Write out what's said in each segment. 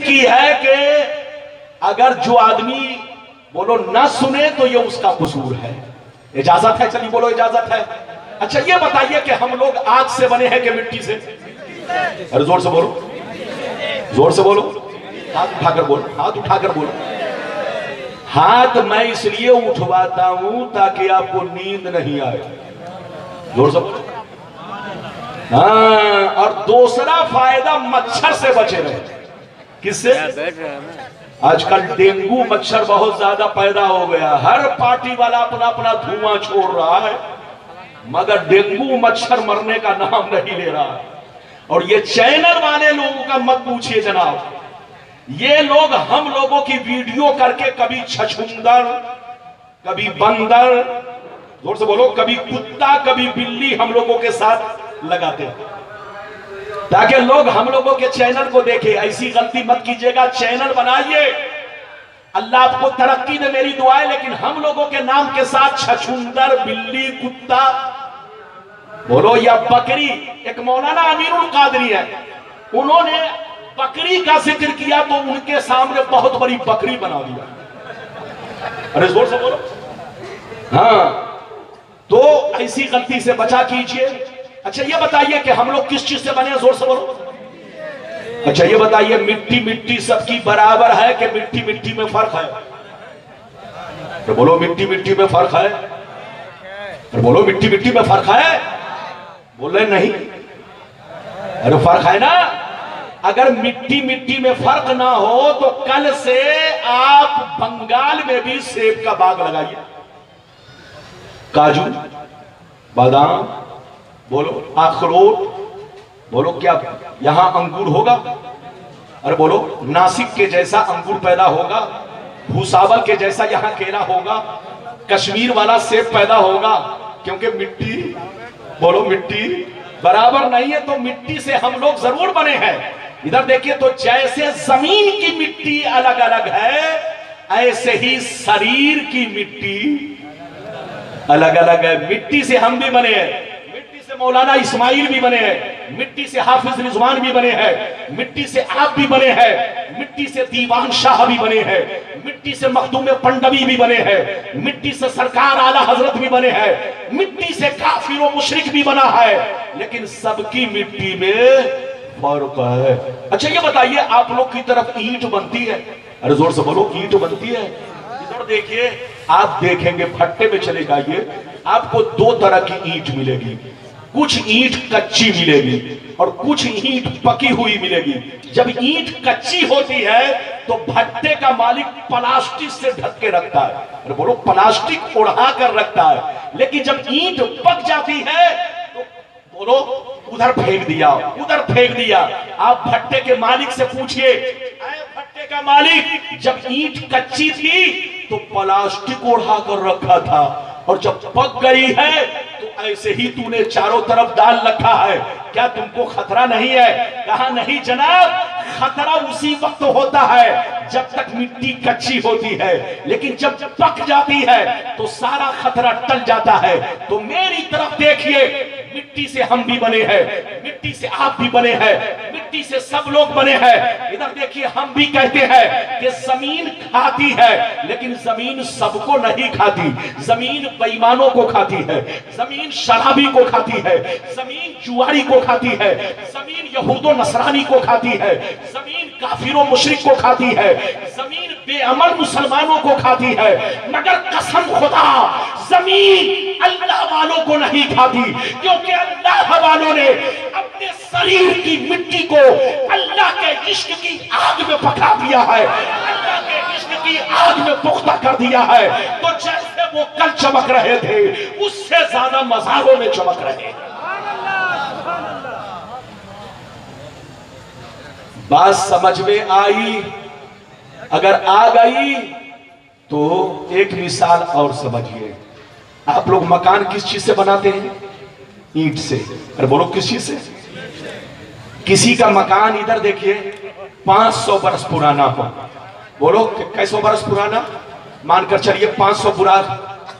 की है कि अगर जो आदमी बोलो ना सुने तो ये उसका कसूर है। इजाजत है? चलिए बोलो इजाजत है। अच्छा ये बताइए कि हम लोग आग से बने हैं कि मिट्टी से? अरे जोर से बोलो, जोर से बोलो, हाथ उठाकर बोलो, हाथ उठाकर बोलो। हाथ मैं इसलिए उठवाता हूं ताकि आपको नींद नहीं आए। जोर से बोलो। हाँ, और दूसरा फायदा मच्छर से बचे रहे। किससे? आजकल डेंगू मच्छर बहुत ज्यादा पैदा हो गया। हर पार्टी वाला अपना अपना धुआं छोड़ रहा है, मगर डेंगू मच्छर मरने का नाम नहीं ले रहा। और ये चैनल वाले लोगों का मत पूछिए जनाब, ये लोग हम लोगों की वीडियो करके कभी छछूंदर, कभी बंदर, जोर से बोलो, कभी कुत्ता, कभी बिल्ली हम लोगों के साथ लगाते हैं ताकि लोग हम लोगों के चैनल को देखें। ऐसी गलती मत कीजिएगा, चैनल बनाइए, अल्लाह आपको तरक्की दे, मेरी दुआ है। लेकिन हम लोगों के नाम के साथ छछूंदर, बिल्ली, कुत्ता बोलो या बकरी। एक मौलाना अमीरुल कादरी है, उन्होंने बकरी का जिक्र किया तो उनके सामने बहुत बड़ी बकरी बना दिया। अरे जोर से बोलो। हाँ, तो ऐसी गलती से बचा कीजिए। अच्छा ये बताइए कि हम लोग किस चीज से बने? जोर से बोलो। अच्छा ये बताइए, मिट्टी मिट्टी सबकी बराबर है कि मिट्टी मिट्टी में फर्क है? तो बोलो मिट्टी मिट्टी में फर्क है। तो बोलो मिट्टी मिट्टी में फर्क है। बोले नहीं। अरे फर्क है ना। अगर मिट्टी मिट्टी में फर्क ना हो तो कल से आप बंगाल में भी सेब का बाग लगाइए, काजू, बादाम, बोलो अखरोट, बोलो क्या यहां अंगूर होगा? अरे बोलो नासिक के जैसा अंगूर पैदा होगा, भूसावल के जैसा यहां केला होगा, कश्मीर वाला सेब पैदा होगा, क्योंकि मिट्टी, बोलो मिट्टी बराबर नहीं है। तो मिट्टी से हम लोग जरूर बने हैं। इधर देखिए, तो जैसे जमीन की मिट्टी अलग अलग है, ऐसे ही शरीर की मिट्टी अलग अलग है। मिट्टी से हम भी बने हैं, मिट्टी से मौलाना इस्माइल भी बने हैं, मिट्टी से हाफिज रिजवान भी बने हैं, मिट्टी से आप भी बने हैं, मिट्टी से दीवान शाह भी बने हैं, मिट्टी से मखदूम पंडवी भी बने हैं, मिट्टी से सरकार आला हजरत भी बने हैं, मिट्टी से काफिर और मुशरिक भी बना है, लेकिन सबकी मिट्टी में फर्क है। अच्छा ये बताइए, आप लोग की तरफ ईंट बनती है? अरे जोर से बोलो, ईंट बनती है? इधर देखिए, आप देखेंगे भट्टे में चले जाइए, आपको दो तरह की ईंट मिलेगी। कुछ ईंट कच्ची मिलेगी और कुछ ईंट पकी हुई मिलेगी। जब ईंट कच्ची होती है तो भट्टे का मालिक प्लास्टिक से ढक के रखता है। अरे बोलो, प्लास्टिक ओढ़ा कर रखता है। लेकिन जब ईंट पक जाती है तो बोलो उधर फेंक दिया, उधर फेंक दिया। आप भट्टे के मालिक से पूछिए, भट्टे का मालिक, जब ईंट कच्ची थी तो प्लास्टिक ओढ़ा कर रखा था, और जब पक गई है तो ऐसे ही तूने चारों तरफ डाल रखा है, क्या तुमको खतरा नहीं है? कहा नहीं जनाब, खतरा उसी वक्त होता है जब तक मिट्टी कच्ची होती है, लेकिन जब पक जाती है तो सारा खतरा टल जाता है। तो मेरी तरफ देखिए, मिट्टी से हम भी बने हैं, मिट्टी से आप भी बने हैं, मिट्टी से सब लोग बने हैं। इधर देखिए, हम भी कहते हैं कि जमीन खाती है, लेकिन जमीन सबको नहीं खाती। जमीन बेईमानों को खाती है, जमीन शराबी को खाती है, जमीन जुआरी को खाती है, जमीन यहूदो नसरानी को खाती है, जमीन काफिरों मुशरिक को खाती है, जमीन बेअमल मुसलमानों को खाती है। मगर कसम खुदा, जमीन अल्लाह वालों को नहीं खाती, क्योंकि अल्लाह वालों ने अपने शरीर की मिट्टी को अल्लाह के इश्क की आग में पका दिया है, अल्लाह के इश्क की आग में पुख्ता कर दिया है। तो जैसे वो कल चमक रहे थे, उससे ज्यादा मज़ारों में चमक रहे। बात समझ में आई? अगर आ गई तो एक मिसाल और समझिए। आप लोग मकान किस चीज से बनाते हैं? ईंट से। अरे बोलो किस चीज से? किसी का मकान इधर देखिए 500 बरस पुराना हो, बोलो कैसो बरस पुराना? मानकर चलिए 500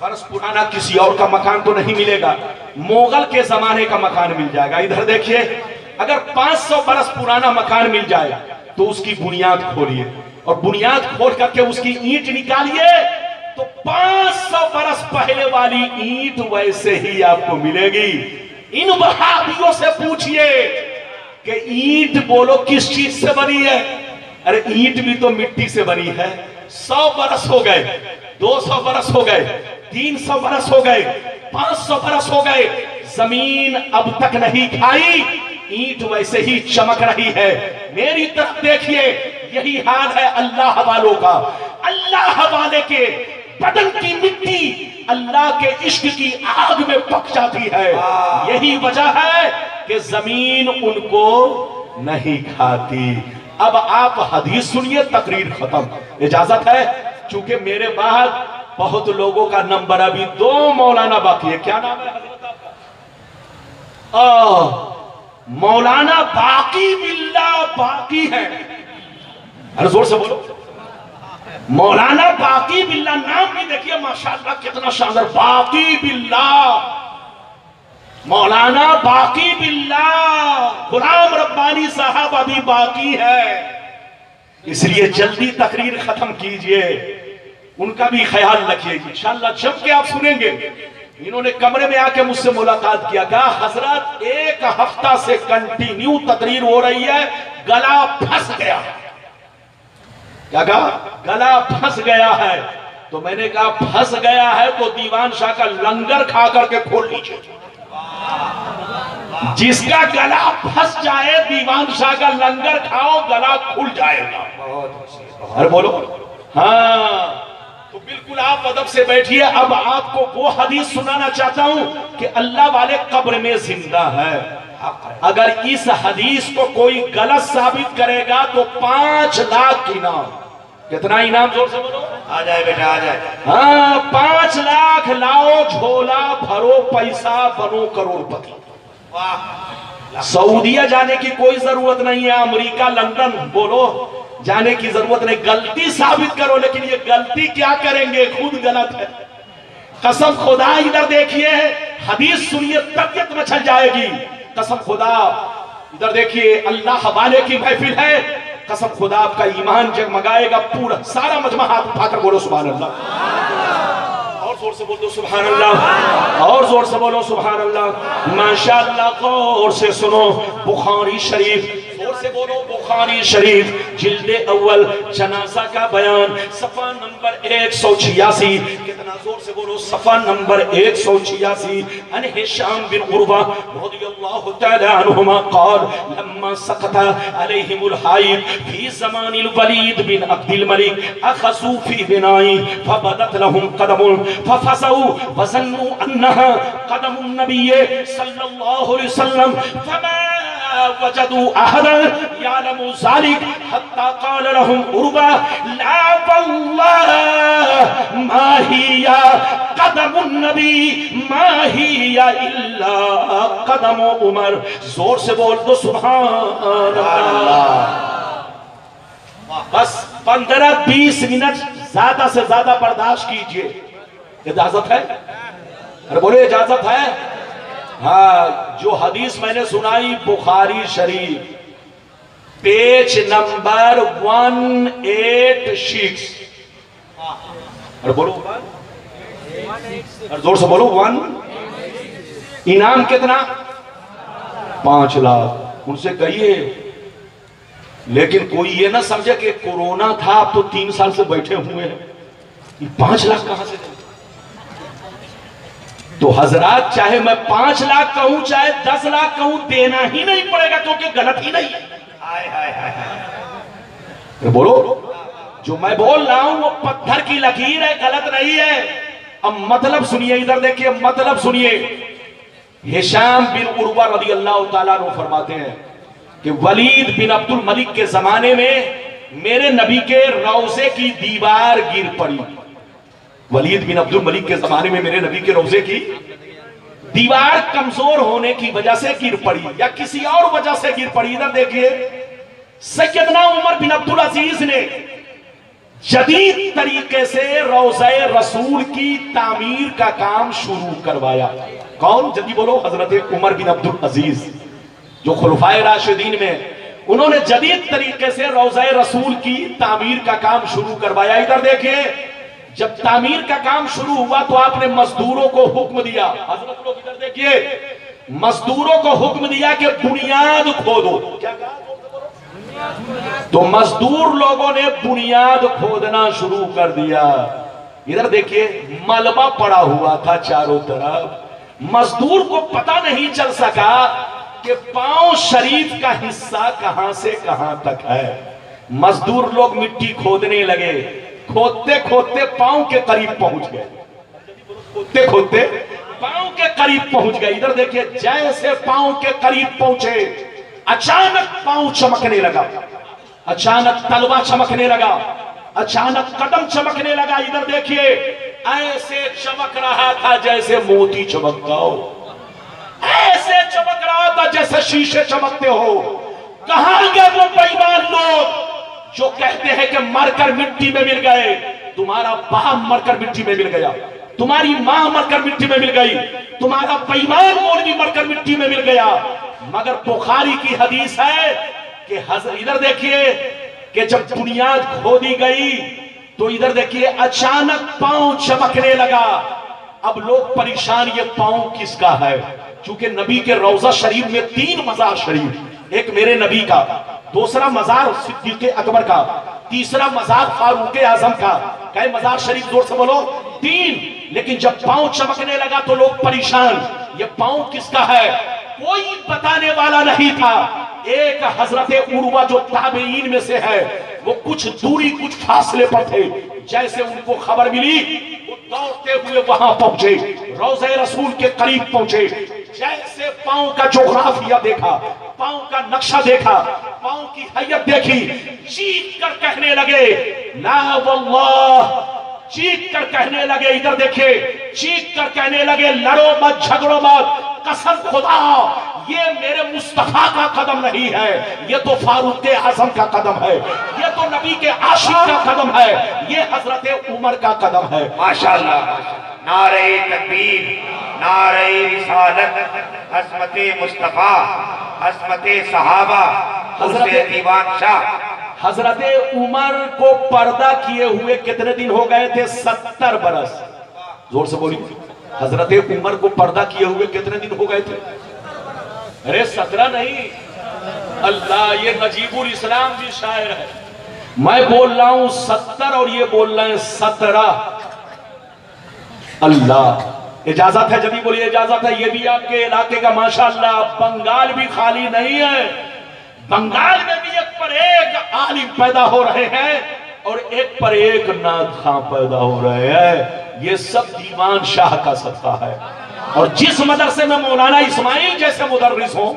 बरस पुराना किसी और का मकान तो नहीं मिलेगा, मुगल के जमाने का मकान मिल जाएगा। इधर देखिए, अगर 500 बरस पुराना मकान मिल जाए तो उसकी बुनियाद खोलिए और बुनियाद खोल करके उसकी ईंट निकालिए तो 500 बरस पहले वाली ईंट वैसे ही आपको मिलेगी। इन वहाबियों से पूछिए कि ईंट बोलो किस चीज से बनी है? अरे ईंट भी तो मिट्टी से बनी है। 100 बरस हो गए, 200 बरस हो गए, 300 बरस हो गए, 500 बरस हो गए, जमीन अब तक नहीं खाई, ईंट वैसे ही चमक रही है। मेरी तरफ देखिए, यही हाल है अल्लाह वालों का। अल्लाह वाले के बदन की मिट्टी अल्लाह के इश्क की आग में पक जाती है। यही वजह है कि जमीन उनको नहीं खाती। अब आप हदीस सुनिए, तकरीर खत्म। इजाजत है? चूंकि मेरे बाद बहुत लोगों का नंबर, अभी 2 मौलाना बाकी है। क्या नाम है हजरत आपका? मौलाना बाकी बिल्ला बाकी है। अरे जोर से बोलो, मौलाना बाकी बिल्ला। नाम भी देखिए माशाअल्लाह कितना शानदार, बाकी बिल्ला, मौलाना बाकी बिल्ला। गुलाम रब्बानी साहब अभी बाकी है, इसलिए जल्दी तकरीर खत्म कीजिए, उनका भी ख्याल रखिए। इंशाअल्लाह जब के आप सुनेंगे। इन्होंने कमरे में आके मुझसे मुलाकात किया, कहा हजरत 1 हफ्ता से कंटिन्यू तकरीर हो रही है, गला फंस गया। क्या कहा? गला फंस गया है। तो मैंने कहा फंस गया है तो दीवान शाह का लंगर खा करके खोल लीजिए। जिसका गला फंस जाए दीवान शाह का लंगर खाओ, गला खुल जाएगा। अरे बोलो हाँ। तो बिल्कुल आप अदब से बैठिए। अब आपको वो हदीस सुनाना चाहता हूं कि अल्लाह वाले कब्र में जिंदा है। अगर इस हदीस को कोई गलत साबित करेगा तो 5 लाख इनाम। कितना इनाम? जोर से बोलो। आ जाए बेटा आ जाए। हाँ 5 लाख लाओ, झोला भरो, पैसा बनो करोड़पति। वाह। सऊदीया जाने की कोई जरूरत नहीं है, अमेरिका लंदन बोलो जाने की जरूरत नहीं। गलती साबित करो, लेकिन ये गलती क्या करेंगे, खुद गलत है। कसम खुदा, इधर देखिए, हदीस सुनिए, तबीयत में चल जाएगी। कसम खुदा, इधर देखिए, अल्लाह वाले की महफिल है। कसम खुदा आपका ईमान जगमगाएगा। पूरा सारा मजमा हाथ उठाकर बोलो सुभान अल्लाह। और जोर से बोल दो सुभान अल्लाह। और जोर से बोलो सुभान अल्लाह। माशाअल्लाह। गौर से सुनो, बुखारी शरीफ, जोर से बोलो बुखारी शरीफ, जिल्दे अव्वल, जनाजा का बयान, सफा नंबर 186। कितना? जोर से बोलो, सफा नंबर 186। अन हिशाम बिन उर्वा रज़ियल्लाहु तआला अन्हुमा क़ाल लम्मा सकता अलैहिमुल हाइद फी ज़मानिल वलीद बिन अब्दुल मलिक अखसू फी बिनाई फबदत लहुम कदमुन फफसऊ वज़न्नु अन्नहा कदमुन नबी सल्लल्लाहु अलैहि वसल्लम फमा वजदू अहदन यालमु ज़ालिक हत्ता क़ाल लहुम उर्वा ला वल्लाह मा हिया कदमुन नबी मा हिया इल्ला कदमु उमर। जोर से बोल दो सुभान अल्लाह। बस 15-20 मिनट ज्यादा से ज्यादा बर्दाश्त कीजिए। इजाजत है? अरे बोले इजाजत है? हाँ। जो हदीस मैंने सुनाई बुखारी शरीफ, पेज नंबर 186। अरे बोलो, अरे जोर से बोलो। 1 इनाम कितना? 5 लाख। उनसे कहिए, लेकिन कोई ये ना समझे कि कोरोना था, आप तो 3 साल से बैठे हुए हैं, ये 5 लाख कहां से दें? तो हजरात, चाहे मैं 5 लाख कहूं चाहे 10 लाख कहूं, देना ही नहीं पड़ेगा, क्योंकि गलत ही नहीं है। हाय हाय हाय। बोलो, जो मैं बोल रहा हूं वो पत्थर की लकीर है, गलत नहीं है। अब मतलब सुनिए, इधर देखिए, मतलब सुनिए। हिशाम बिन उर्वा रज़ियल्लाहु ताला अन्हु फरमाते हैं कि वलीद बिन अब्दुल मलिक के जमाने में मेरे नबी के रौजे की दीवार गिर पड़ी। वलीद बिन अब्दुल मलिक के जमाने में मेरे नबी के रौजे की दीवार कमजोर होने की वजह से गिर पड़ी या किसी और वजह से गिर पड़ी। इधर देखिए, सैयदना उमर बिन अब्दुल अजीज ने जदीद तरीके से रौज़े रसूल की तामीर का काम शुरू करवाया। कौन? जल्दी बोलो। हजरत उमर बिन अब्दुल अजीज, जो खुलफाए राशिदीन में उन्होंने जदीद तरीके से रौज़ा रसूल की तामीर का काम शुरू करवाया। इधर देखिए, जब तामीर का काम शुरू हुआ तो आपने मजदूरों को हुक्म दिया, हजरत लोग इधर देखिए, मजदूरों को हुक्म दिया कि बुनियाद खोदो। क्या कहा? तो मजदूर लोगों ने बुनियाद खोदना शुरू कर दिया। इधर देखिए, मलबा पड़ा हुआ था चारों तरफ। मजदूर को पता नहीं चल सका कि पांव शरीफ का हिस्सा कहां से कहां तक है। मजदूर लोग मिट्टी खोदने लगे, खोदते खोदते पांव के करीब पहुंच गए, खोदते खोदते पांव के करीब पहुंच गए। इधर देखिए, जैसे पांव के करीब पहुंचे, अचानक पांव चमकने लगा, अचानक तलवा चमकने लगा, अचानक कदम चमकने लगा। इधर देखिए, ऐसे चमक रहा था जैसे मोती चमकता हो, ऐसे चमक रहा था जैसे शीशे चमकते हो। कहां गए वो बेईमान लोग जो कहते हैं कि मरकर मिट्टी में मिल गए? तुम्हारा बाप मरकर मिट्टी में मिल गया, तुम्हारी मां मरकर मिट्टी में मिल गई, तुम्हारा बेईमान मौलवी मरकर मिट्टी में मिल गया। मगर बुखारी की हदीस है कि इधर देखिए कि जब बुनियाद खोदी गई तो इधर देखिए, अचानक पांव चमकने लगा। अब लोग परेशान, ये पांव किसका है? क्योंकि नबी के रौजा शरीफ में 3 मजार शरीफ, एक मेरे नबी का, दूसरा मजार सिद्दीक़ अकबर का, तीसरा मजार फारूक आजम का। कई मजार शरीफ जोर से बोलो? 3। लेकिन जब पांव चमकने लगा तो लोग परेशान, ये पांव किसका है? कोई बताने वाला नहीं था। एक हजरत उर्वा जो ताबेईन में से है, वो कुछ दूरी, कुछ फासले पर थे। जैसे उनको खबर मिली, वो दौड़ते हुए वहां पहुंचे, रौज़े रसूल के करीब पहुंचे। जैसे पांव का जोग्राफिया देखा, पांव का नक्शा देखा, पांव की हैयत देखी, चीख कर कहने लगे ला वल्लाह, चीख कर कहने लगे, इधर देखिए, चीख कर कहने लगे लड़ो मत, झगड़ो मत, कसम खुदा ये मेरे मुस्तफा का कदम नहीं है, ये तो फारूक आजम का कदम है, ये तो नबी के आशिक का कदम है, ये हजरत उमर का कदम है। माशाअल्लाह, नारे तकबीर, नारे रिसालत, हस्मते मुस्तफा, हस्मते सहाबा, हुस्ने दीवान शाह। हजरत उमर को पर्दा किए हुए कितने दिन हो गए थे? 70 बरस। जोर से बोलिए, हजरत उमर को पर्दा किए हुए कितने दिन हो गए थे? अरे 17 नहीं, अल्लाह, ये नजीबुल इस्लाम भी शायर है। मैं बोल रहा हूं 70 और ये बोल रहे हैं 17। अल्लाह, इजाजत है? जल्दी बोलिए, इजाजत है? ये भी आपके इलाके का माशाअल्लाह। बंगाल भी खाली नहीं है, बंगाल में भी एक पर एक आलिम पैदा हो रहे हैं और एक पर एक नाथ खां पैदा हो रहे हैं। ये सब दीवान शाह का सत्ता है। और जिस मदरसे में मौलाना इस्माइल जैसे मुदर्रिस हो,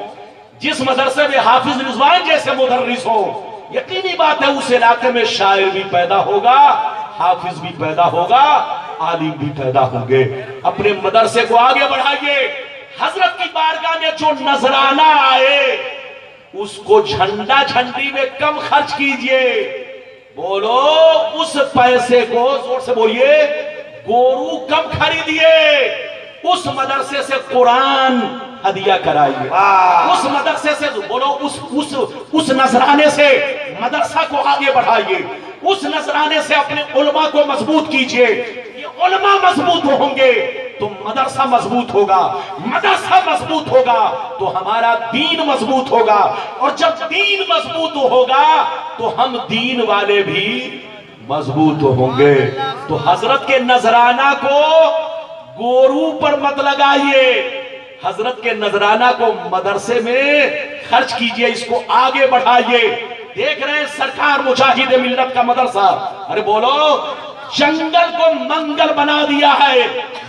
जिस मदरसे में हाफिज रिजवान जैसे मुदर्रिस हो, यकीनी बात है उस इलाके में शायर भी पैदा होगा, हाफिज भी पैदा होगा, आलिम भी पैदा होंगे। अपने मदरसे को आगे बढ़ाइए। हजरत की बारगाह में जो नजराना आए उसको झंडा झंडी में कम खर्च कीजिए। बोलो, उस पैसे को, जोर से बोलिए, गोरू कम खरीदिए। उस मदरसे से कुरान हदिया कराइए, उस मदरसे से, बोलो, उस नजराने से मदरसा को आगे बढ़ाइए, उस नजराने से अपने उलमा को मजबूत कीजिए। ये उलमा मजबूत होंगे तो मदरसा मजबूत होगा, मदरसा मजबूत होगा तो हमारा दीन मजबूत होगा, और जब दीन मजबूत होगा तो हम दीन वाले भी मजबूत होंगे। तो हजरत के नजराना को गोरू पर मत लगाइए, हजरत के नजराना को मदरसे में खर्च कीजिए, इसको आगे बढ़ाइए। देख रहे हैं सरकार मुजाहिद मिल्लत का मदरसा, अरे बोलो, जंगल को मंगल बना दिया है।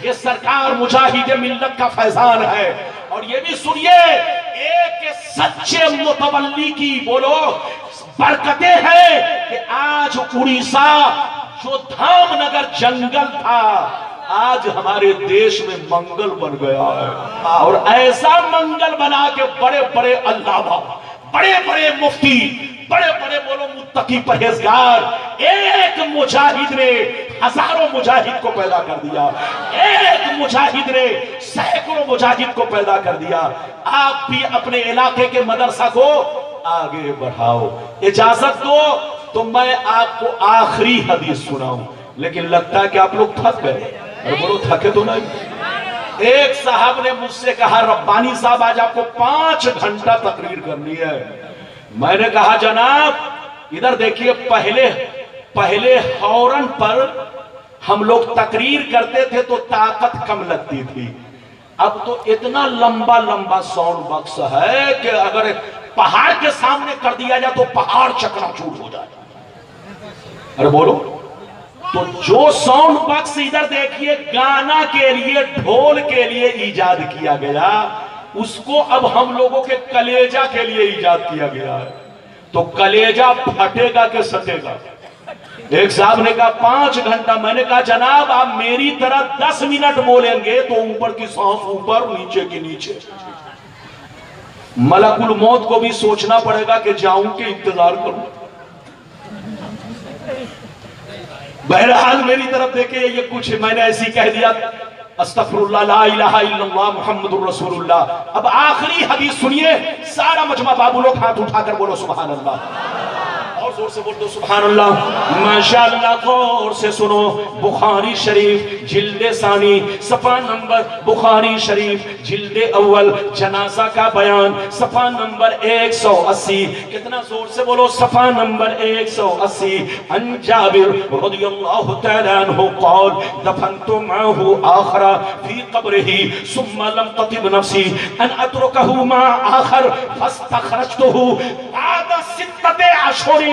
ये सरकार मुजाहिद मिल्लत का फैजान है। और ये भी सुनिए, एक सच्चे मुतवल्ली की, बोलो, बरकतें हैं कि आज उड़ीसा जो धामनगर जंगल था, आज हमारे देश में मंगल बन गया है। और ऐसा मंगल बना के बड़े बड़े अल्लामा, बड़े बड़े मुफ्ती, बड़े बड़े, बोलो, मुत्तकी परहेजगार, एक मुजाहिद ने हजारों मुजाहिद को पैदा कर दिया, एक मुजाहिद ने सैकड़ों मुजाहिद को पैदा कर दिया। आप भी अपने इलाके के मदरसा को आगे बढ़ाओ। इजाजत दो तो मैं आपको आखिरी हदीस सुनाऊं, लेकिन लगता है कि आप लोग थक गए। अरे बोलो थके तो नहीं। एक साहब ने मुझसे कहा रब्बानी साहब आज आपको 5 घंटा तकरीर करनी है। मैंने कहा जनाब इधर देखिए, पहले हॉर्न पर हम लोग तकरीर करते थे तो ताकत कम लगती थी, अब तो इतना लंबा लंबा साउंड बॉक्स है कि अगर पहाड़ के सामने कर दिया जाए तो पहाड़ चकनाचूर हो जाए। अरे बोलो, तो जो साउंड बॉक्स इधर देखिए गाना के लिए, ढोल के लिए इजाद किया गया, उसको अब हम लोगों के कलेजा के लिए इजाद किया गया है। तो कलेजा फटेगा कि सटेगा? एक साहब ने कहा 5 घंटा। मैंने कहा जनाब आप मेरी तरह 10 मिनट बोलेंगे तो ऊपर की सांस ऊपर, नीचे की नीचे। मलकुल मौत को भी सोचना पड़ेगा कि जाऊं कि इंतजार करूं। बहरहाल मेरी तरफ देखे, ये कुछ मैंने ऐसी कह दिया, अस्तगफिरुल्लाह ला इलाहा इल्लल्लाह मुहम्मदुर रसूलुल्लाह। अब आखिरी हदीस सुनिए, सारा मजमा बाबू लोग हाथ उठाकर बोलो सुभान अल्लाह, और जोर से बोल दो सुभान अल्लाह। माशाअल्लाह, गौर से सुनो। बुखारी शरीफ जिल्दे सानी सफा नंबर, बुखारी शरीफ जिल्दे अव्वल, जनाजा का बयान सफा नंबर 180। कितना जोर से बोलो, सफा नंबर 180। अन जाबिर रदियल्लाहु तआला अन्हु क़ाल दफनतु माहु आखरा फी क़ब्रिही सुम्मा लम ततिब नफ्सी अन अतरुकहु मा आखर फस्तखरजतुहु बाद सित्तते अशहुर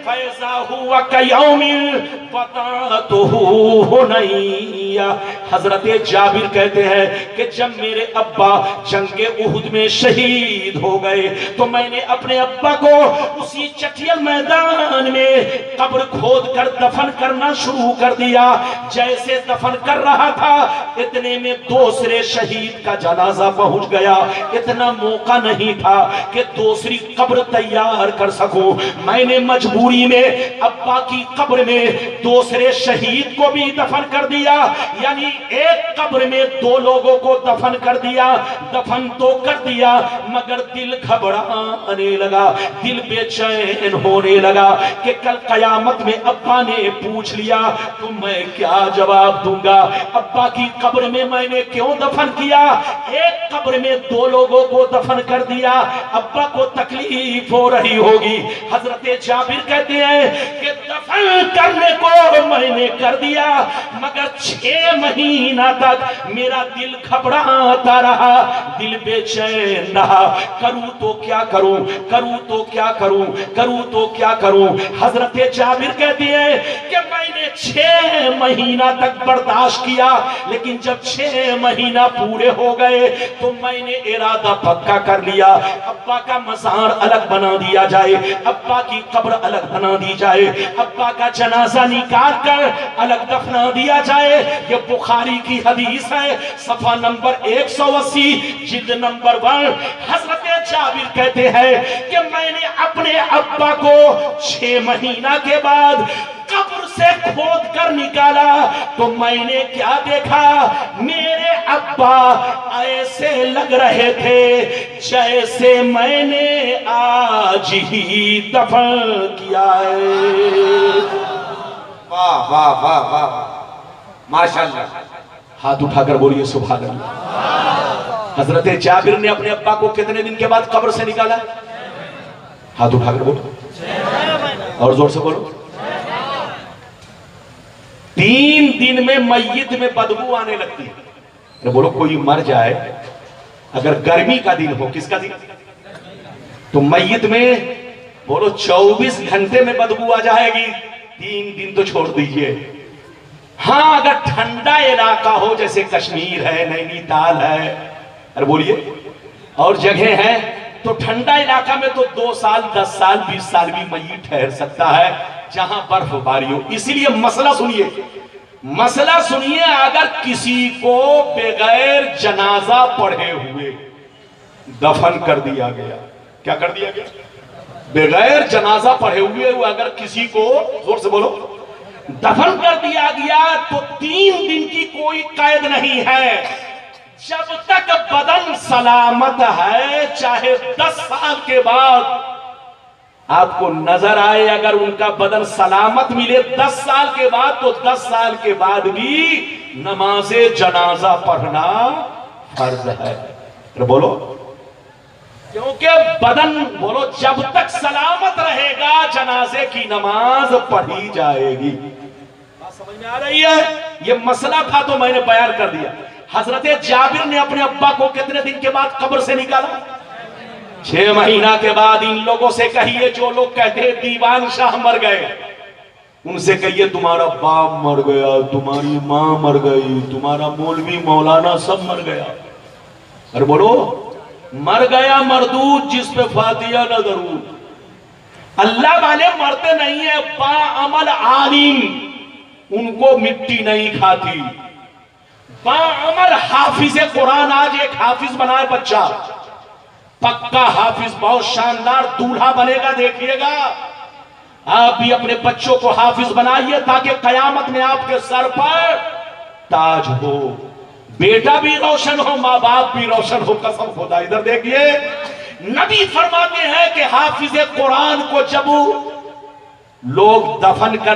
फैज़ा हुवा कयौमिल वदातुहु हुनैया। हजरत जाबिर कहते हैं कि जब मेरे अब्बा जंगे उहुद में शहीद हो गए तो मैंने अपने अब्बा को उसी चटियल मैदान में कब्र खोद कर दफन करना शुरू कर दिया। जैसे दफन कर रहा था इतने में दूसरे शहीद का जनाजा पहुंच गया। इतना मौका नहीं था कि दूसरी कब्र तैयार कर सकूं। मैंने मजबूरी में अब्बा की कब्र में दूसरे शहीद को भी दफन कर दिया, यानी एक कब्र में 2 लोगों को दफन कर दिया। दफन तो कर दिया मगर दिल घबराने लगा, दिल बेचैन होने लगा कि कल कयामत में अब्बा ने पूछ लिया तो मैं क्या जवाब दूंगा। अब्बा की कब्र में मैंने क्यों दफन किया? एक कब्र में 2 लोगों को दफन कर दिया, अब्बा को तकलीफ हो रही होगी। हजरत जाबिर कहते हैं कि दफन करने को मैंने कर दिया मगर 6 महीना तक मेरा दिल घबराता रहा, दिल बेचैन रहा। करूं तो क्या करूं, करूं तो क्या करूं, करूं तो क्या करूं। हजरत जाबिर कहते हैं कि मैंने 6 महीना तक बर्दाश्त किया, लेकिन जब 6 महीना पूरे हो गए तो मैंने इरादा पक्का कर लिया, अब्बा का मज़ार अलग बना दिया जाए, अब्बा की कब्र अलग बना दी जाए, अब्बा का जनाजा निकाल कर अलग दफना दिया जाए। ये बुखारी की हदीस है, सफा नंबर 180 जिल्द नंबर 1। हजरत जाबिर कहते हैं कि मैंने अपने अब्बा को 6 महीना के बाद कब्र से खोद कर निकाला तो मैंने क्या देखा, मेरे अब्बा ऐसे लग रहे थे जैसे मैंने आज ही दफन किया है। वाह वाह वाह वाह, माशाअल्लाह। हाथ उठाकर बोलिए सुभान अल्लाह। हजरत जाबिर ने अपने अब्बा को कितने दिन के बाद कब्र से निकाला? हाथ उठाकर बोलो और जोर से बोलो। 3 दिन में मय्यत में बदबू आने लगती है। बोलो कोई मर जाए, अगर गर्मी का दिन हो, किसका दिन, तो मय्यत में बोलो 24 घंटे में बदबू आ जाएगी। 3 दिन तो छोड़ दीजिए। हाँ अगर ठंडा इलाका हो जैसे कश्मीर है, नैनीताल है, अरे बोलिए और जगह है, तो ठंडा इलाका में तो 2 साल 10 साल 20 साल भी मय्यत ठहर सकता है जहां बर्फबारी हो। इसीलिए मसला सुनिए, मसला सुनिए। अगर किसी को बगैर जनाजा पढ़े हुए दफन कर दिया गया, क्या कर दिया गया? बगैर जनाजा पढ़े हुए अगर किसी को, जोर से बोलो, दफन कर दिया गया तो 3 दिन की कोई कैद नहीं है। जब तक बदन सलामत है, चाहे 10 साल के बाद आपको नजर आए अगर उनका बदन सलामत मिले 10 साल के बाद, तो 10 साल के बाद भी नमाजे जनाजा पढ़ना फर्ज है। तो बोलो, क्योंकि बदन, बोलो, जब तक सलामत रहेगा जनाजे की नमाज पढ़ी जाएगी। बात समझ में आ रही है? ये मसला था तो मैंने बयान कर दिया। हजरत जाबिर ने अपने अब्बा को कितने दिन के बाद कब्र से निकाला? 6 महीना के बाद। इन लोगों से कहिए, जो लोग कहते हैं दीवान शाह मर गए, उनसे कहिए तुम्हारा बाप मर गया, तुम्हारी मां मर गई, तुम्हारा मौलवी मौलाना सब मर गया। अरे बोलो, मर गया मरदूद जिस पे फातिया न दरूद। अल्लाह वाले मरते नहीं है, बाअमल आलिम, उनको मिट्टी नहीं खाती। बाअमल हाफिज कुरान, आज एक हाफिज बनाए बच्चा, पक्का हाफिज, बहुत शानदार दूल्हा बनेगा, देखिएगा। आप भी अपने बच्चों को हाफिज बनाइए ताकि कयामत में आपके सर पर ताज हो, बेटा भी रोशन हो, माँ बाप भी रोशन हो। कसम खुदा, इधर देखिए, नबी फरमाते हैं कि हाफिज कुरान को जब लोग दफन कर